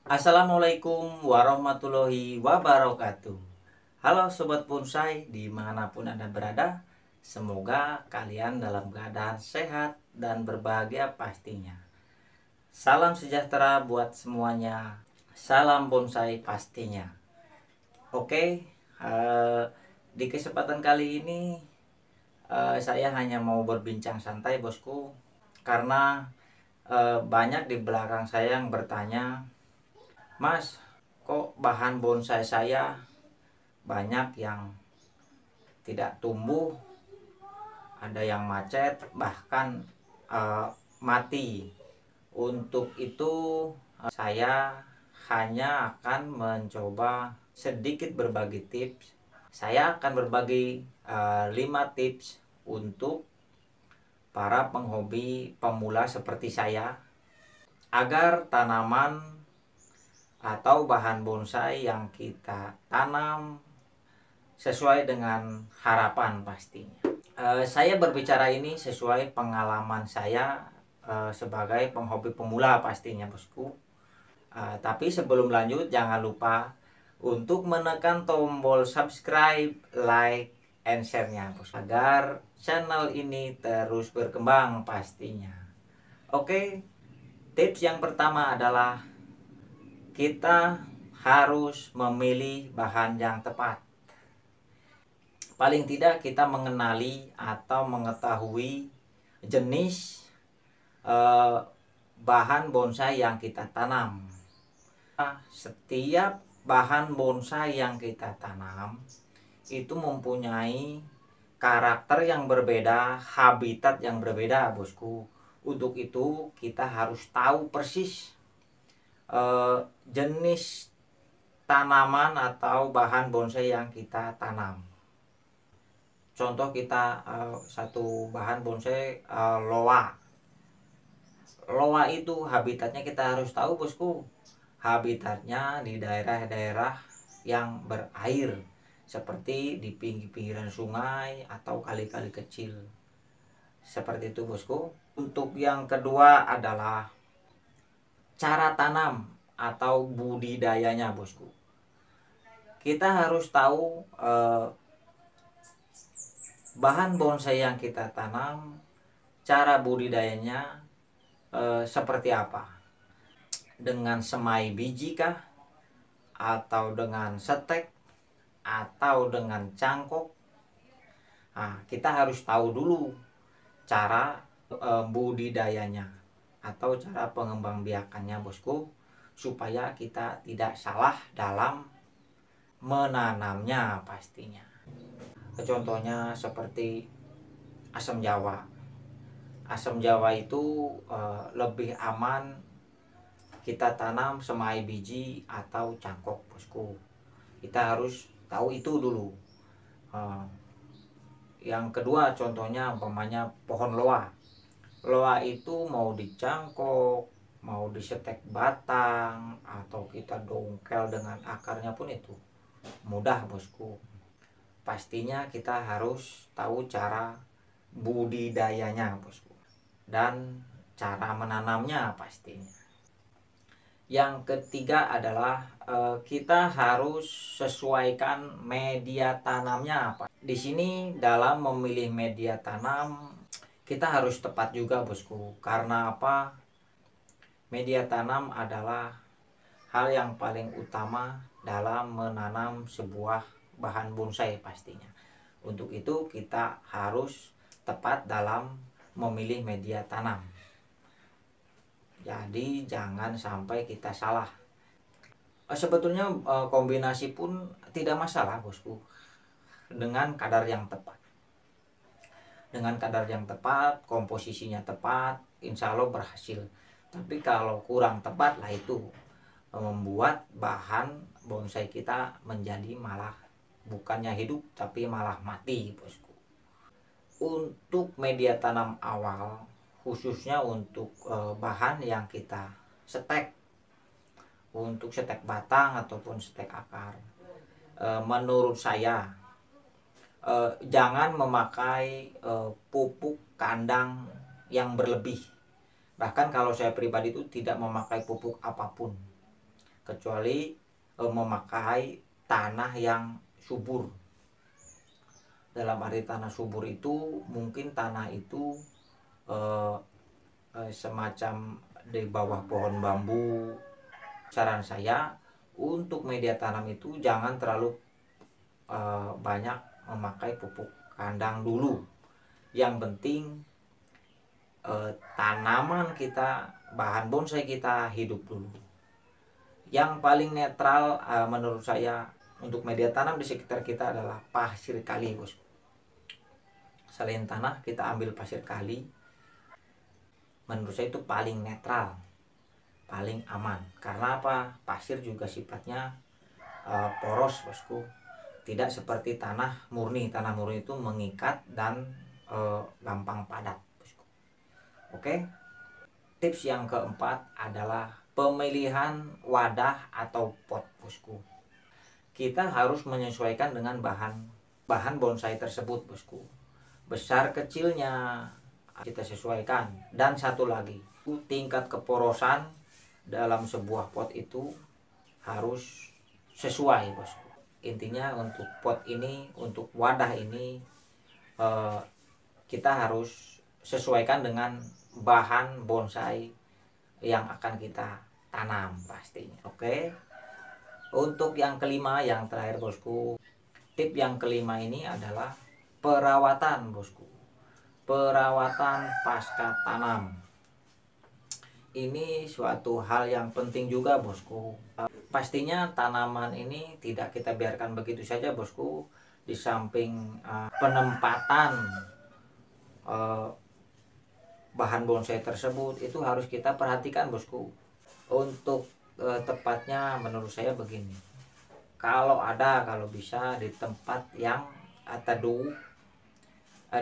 Assalamualaikum warahmatullahi wabarakatuh. Halo Sobat Bonsai dimanapun Anda berada. Semoga kalian dalam keadaan sehat dan berbahagia pastinya. Salam sejahtera buat semuanya. Salam bonsai pastinya. Oke, di kesempatan kali ini saya hanya mau berbincang santai bosku. Karena banyak di belakang saya yang bertanya, Mas, kok bahan bonsai saya banyak yang tidak tumbuh, ada yang macet, bahkan mati. Untuk itu saya hanya akan mencoba sedikit berbagi tips. Saya akan berbagi 5 tips untuk para penghobi pemula seperti saya agar tanaman atau bahan bonsai yang kita tanam sesuai dengan harapan pastinya. Saya berbicara ini sesuai pengalaman saya sebagai penghobi pemula pastinya bosku. Tapi sebelum lanjut jangan lupa untuk menekan tombol subscribe, like, and share-nya bos, agar channel ini terus berkembang pastinya. Oke, tips yang pertama adalah kita harus memilih bahan yang tepat. Paling tidak kita mengenali atau mengetahui jenis bahan bonsai yang kita tanam. Setiap bahan bonsai yang kita tanam itu mempunyai karakter yang berbeda, habitat yang berbeda bosku. Untuk itu kita harus tahu persis jenis tanaman atau bahan bonsai yang kita tanam. Contoh kita satu bahan bonsai loa. Loa itu habitatnya kita harus tahu bosku. Habitatnya di daerah-daerah yang berair, seperti di pinggir-pinggiran sungai atau kali-kali kecil. Seperti itu bosku. Untuk yang kedua adalah cara tanam atau budidayanya bosku. Kita harus tahu bahan bonsai yang kita tanam, cara budidayanya seperti apa. Dengan semai biji kah? Atau dengan setek? Atau dengan cangkok? Nah, kita harus tahu dulu cara budidayanya atau cara pengembangbiakannya bosku, supaya kita tidak salah dalam menanamnya pastinya. Contohnya seperti asam jawa. Asam jawa itu lebih aman kita tanam semai biji atau cangkok bosku. Kita harus tahu itu dulu. Yang kedua contohnya umpamanya pohon loa. Loa itu mau dicangkok, mau disetek batang, atau kita dongkel dengan akarnya pun itu mudah bosku. Pastinya kita harus tahu cara budidayanya bosku, dan cara menanamnya pastinya. Yang ketiga adalah kita harus sesuaikan media tanamnya. Di sini dalam memilih media tanam kita harus tepat juga bosku. Karena apa? Media tanam adalah hal yang paling utama dalam menanam sebuah bahan bonsai pastinya. Untuk itu kita harus tepat dalam memilih media tanam. Jadi jangan sampai kita salah. Sebetulnya kombinasi pun tidak masalah bosku, dengan kadar yang tepat. Dengan kadar yang tepat, komposisinya tepat, insya Allah berhasil. Tapi kalau kurang tepat lah itu membuat bahan bonsai kita menjadi malah bukannya hidup tapi malah mati bosku. Untuk media tanam awal, khususnya untuk bahan yang kita setek, untuk setek batang ataupun setek akar, menurut saya jangan memakai pupuk kandang yang berlebih. Bahkan kalau saya pribadi itu tidak memakai pupuk apapun. kecuali memakai tanah yang subur. Dalam arti tanah subur itu mungkin tanah itu semacam di bawah pohon bambu. Saran saya untuk media tanam itu jangan terlalu banyak memakai pupuk kandang dulu. Yang penting tanaman kita, bahan bonsai kita hidup dulu. Yang paling netral menurut saya untuk media tanam di sekitar kita adalah pasir kali, bosku. Selain tanah, kita ambil pasir kali. Menurut saya itu paling netral, paling aman. Karena apa? Pasir juga sifatnya poros, bosku. Tidak seperti tanah murni. Tanah murni itu mengikat dan gampang padat, bosku. Oke. Tips yang keempat adalah pemilihan wadah atau pot, bosku. Kita harus menyesuaikan dengan bahan bonsai tersebut, bosku. Besar kecilnya kita sesuaikan. Dan satu lagi, tingkat keporosan dalam sebuah pot itu harus sesuai, bosku. Intinya untuk pot ini, untuk wadah ini kita harus sesuaikan dengan bahan bonsai yang akan kita tanam pastinya. Oke. Untuk yang kelima, yang terakhir, bosku. Tip yang kelima ini adalah perawatan, bosku. Perawatan pasca tanam. Ini suatu hal yang penting juga, bosku. Pastinya tanaman ini tidak kita biarkan begitu saja, bosku. Di samping penempatan bahan bonsai tersebut itu harus kita perhatikan, bosku. Untuk tepatnya menurut saya begini, kalau bisa di tempat yang teduh,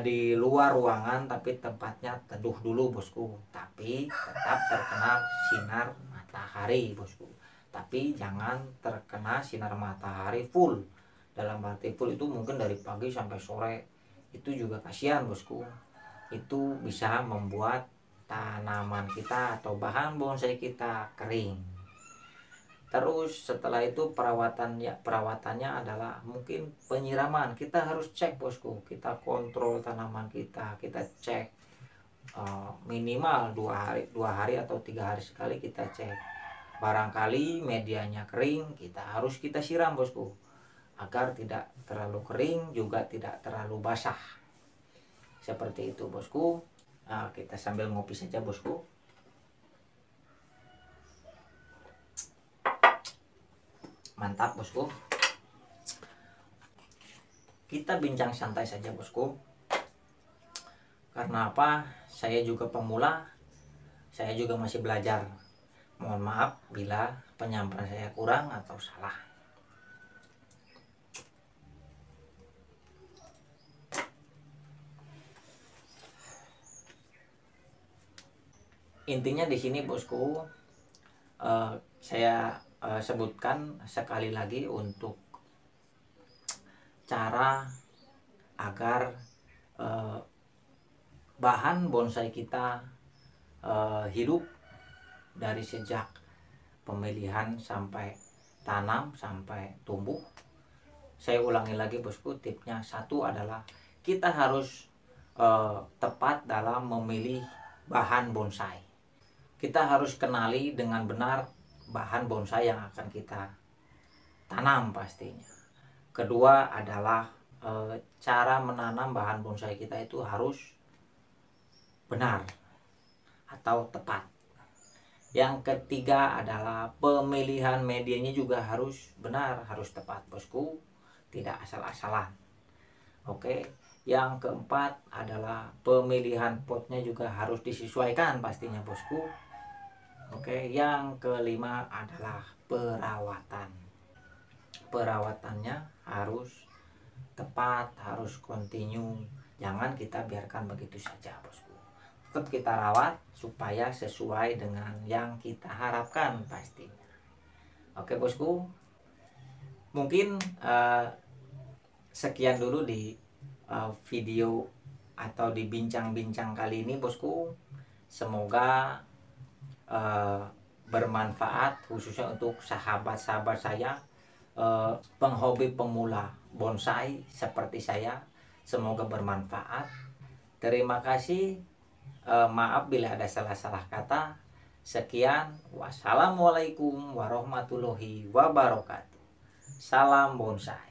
di luar ruangan, tapi tempatnya teduh dulu, bosku. Tapi tetap terkena sinar matahari, bosku. Tapi jangan terkena sinar matahari full. Dalam arti full itu mungkin dari pagi sampai sore, itu juga kasihan, bosku. Itu bisa membuat tanaman kita atau bahan bonsai kita kering. Terus setelah itu perawatannya adalah mungkin penyiraman. Kita harus cek, bosku. Kita kontrol tanaman kita cek minimal 2 hari atau 3 hari sekali kita cek. Barangkali medianya kering, kita siram, bosku, agar tidak terlalu kering juga tidak terlalu basah. Seperti itu, bosku. Nah, kita sambil ngopi saja, bosku. Mantap, bosku. Kita bincang santai saja, bosku. Karena apa? Saya juga pemula. Saya juga masih belajar. Mohon maaf bila penyampaian saya kurang atau salah. Intinya di sini, bosku, saya sebutkan sekali lagi untuk cara agar bahan bonsai kita hidup dari sejak pemilihan sampai tanam sampai tumbuh. Saya ulangi lagi, bosku. Tipnya satu adalah kita harus tepat dalam memilih bahan bonsai. Kita harus kenali dengan benar bahan bonsai yang akan kita tanam pastinya. Kedua adalah cara menanam bahan bonsai kita itu harus benar atau tepat. Yang ketiga adalah pemilihan medianya juga harus benar, harus tepat, bosku. Tidak asal-asalan. Oke. Yang keempat adalah pemilihan potnya juga harus disesuaikan pastinya, bosku. Oke. Yang kelima adalah perawatan. Perawatannya harus tepat, harus kontinu. Jangan kita biarkan begitu saja, bosku. Tetap kita rawat supaya sesuai dengan yang kita harapkan pastinya. Oke, bosku. Mungkin sekian dulu di video atau di bincang-bincang kali ini, bosku. Semoga bermanfaat khususnya untuk sahabat-sahabat saya, penghobi pemula bonsai seperti saya. Semoga bermanfaat. Terima kasih. Maaf bila ada salah-salah kata. Sekian. Wassalamualaikum warahmatullahi wabarakatuh. Salam bonsai.